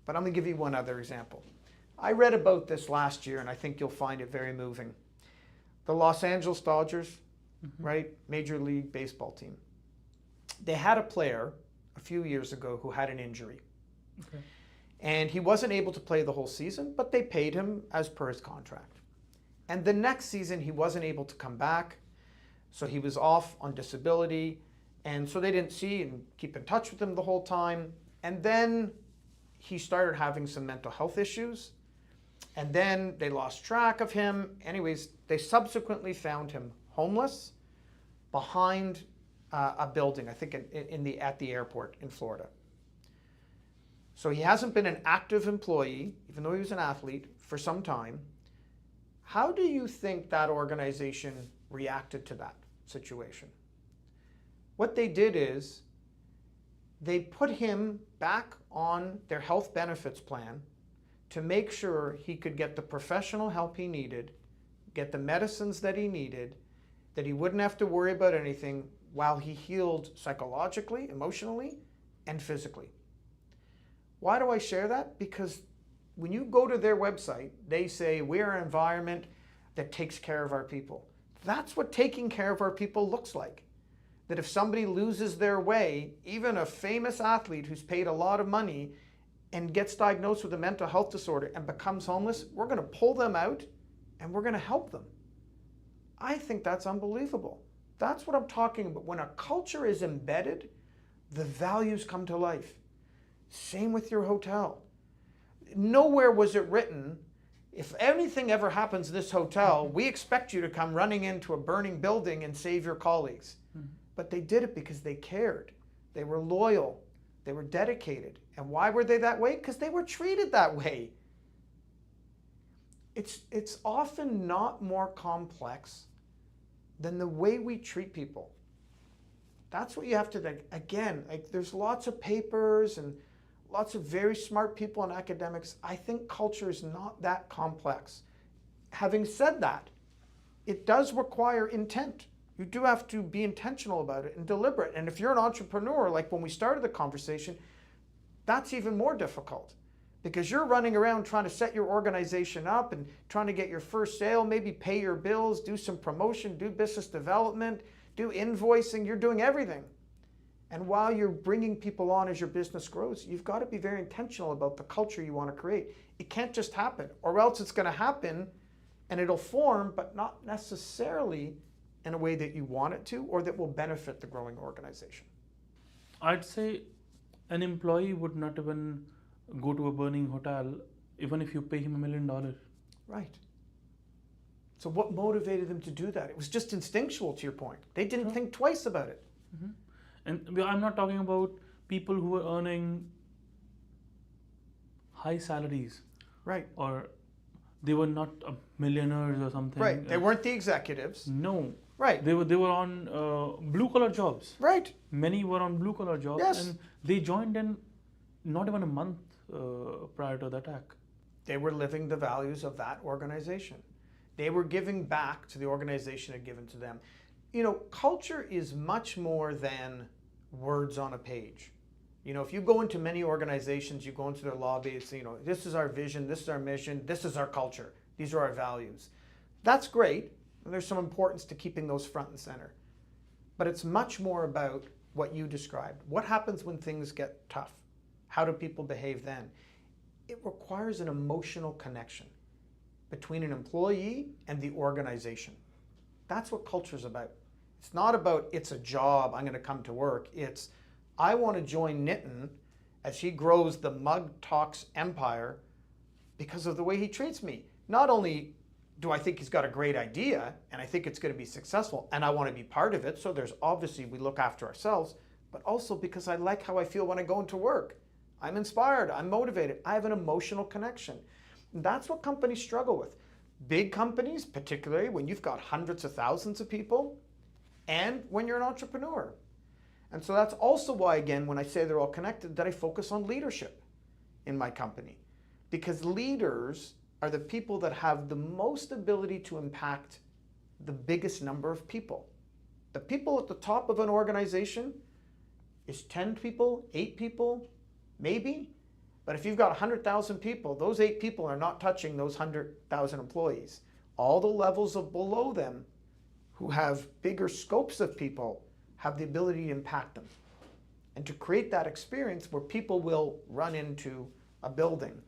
But I'm going to give you one other example. I read about this last year, and I think you'll find it very moving. The Los Angeles Dodgers, right, Major League Baseball team. They had a player a few years ago who had an injury. Okay. And he wasn't able to play the whole season, but they paid him as per his contract. And the next season, he wasn't able to come back. So he was off on disability. And so they didn't see and keep in touch with him the whole time. And then he started having some mental health issues. And then they lost track of him. Anyways, they subsequently found him homeless behind a building, I think at the airport in Florida. So he hasn't been an active employee, even though he was an athlete, for some time. How do you think that organization reacted to that situation? What they did is they put him back on their health benefits plan to make sure he could get the professional help he needed, get the medicines that he needed, that he wouldn't have to worry about anything while he healed psychologically, emotionally, and physically. Why do I share that? Because when you go to their website, they say, we're an environment that takes care of our people. That's what taking care of our people looks like. That if somebody loses their way, even a famous athlete who's paid a lot of money and gets diagnosed with a mental health disorder and becomes homeless, we're going to pull them out and we're going to help them. I think that's unbelievable. That's what I'm talking about. When a culture is embedded, the values come to life. Same with your hotel. Nowhere was it written, if anything ever happens in this hotel, we expect you to come running into a burning building and save your colleagues. But they did it because they cared. They were loyal. They were dedicated. And why were they that way? Because they were treated that way. It's often not more complex than the way we treat people. That's what you have to think. Again, there's lots of papers and lots of very smart people in academics. I think culture is not that complex. Having said that, it does require intent. You do have to be intentional about it and deliberate. And if you're an entrepreneur, like when we started the conversation, that's even more difficult because you're running around trying to set your organization up and trying to get your first sale, maybe pay your bills, do some promotion, do business development, do invoicing, you're doing everything. And while you're bringing people on as your business grows, you've got to be very intentional about the culture you want to create. It can't just happen, or else it's going to happen and it'll form, but not necessarily in a way that you want it to or that will benefit the growing organization. I'd say an employee would not even go to a burning hotel even if you pay him $1 million. Right. So what motivated them to do that? It was just instinctual, to your point. They didn't think twice about it. Mm-hmm. And I'm not talking about people who are earning high salaries. Right. Or they were not millionaires or something. Right. They weren't the executives. No. Right. They were on blue collar jobs. Right. Many were on blue collar jobs. Yes. And they joined in not even a month prior to the attack. They were living the values of that organization. They were giving back to the organization had given to them. You know, culture is much more than words on a page. You know, if you go into many organizations, you go into their lobbies, you know, this is our vision, this is our mission, this is our culture, these are our values. That's great, and there's some importance to keeping those front and center. But it's much more about what you described. What happens when things get tough? How do people behave then? It requires an emotional connection between an employee and the organization. That's what culture is about. It's not about, it's a job, I'm going to come to work. It's, I want to join Nitin as he grows the Mug Talks empire because of the way he treats me. Not only do I think he's got a great idea and I think it's going to be successful and I want to be part of it, so there's obviously we look after ourselves, but also because I like how I feel when I go into work. I'm inspired, I'm motivated, I have an emotional connection. And that's what companies struggle with. Big companies, particularly when you've got hundreds of thousands of people, and when you're an entrepreneur. And so that's also why, again, when I say they're all connected, that I focus on leadership in my company. Because leaders are the people that have the most ability to impact the biggest number of people. The people at the top of an organization is 10 people, 8 people, maybe. But if you've got 100,000 people, those 8 people are not touching those 100,000 employees. All the levels of below them who have bigger scopes of people have the ability to impact them. And to create that experience where people will run into a building.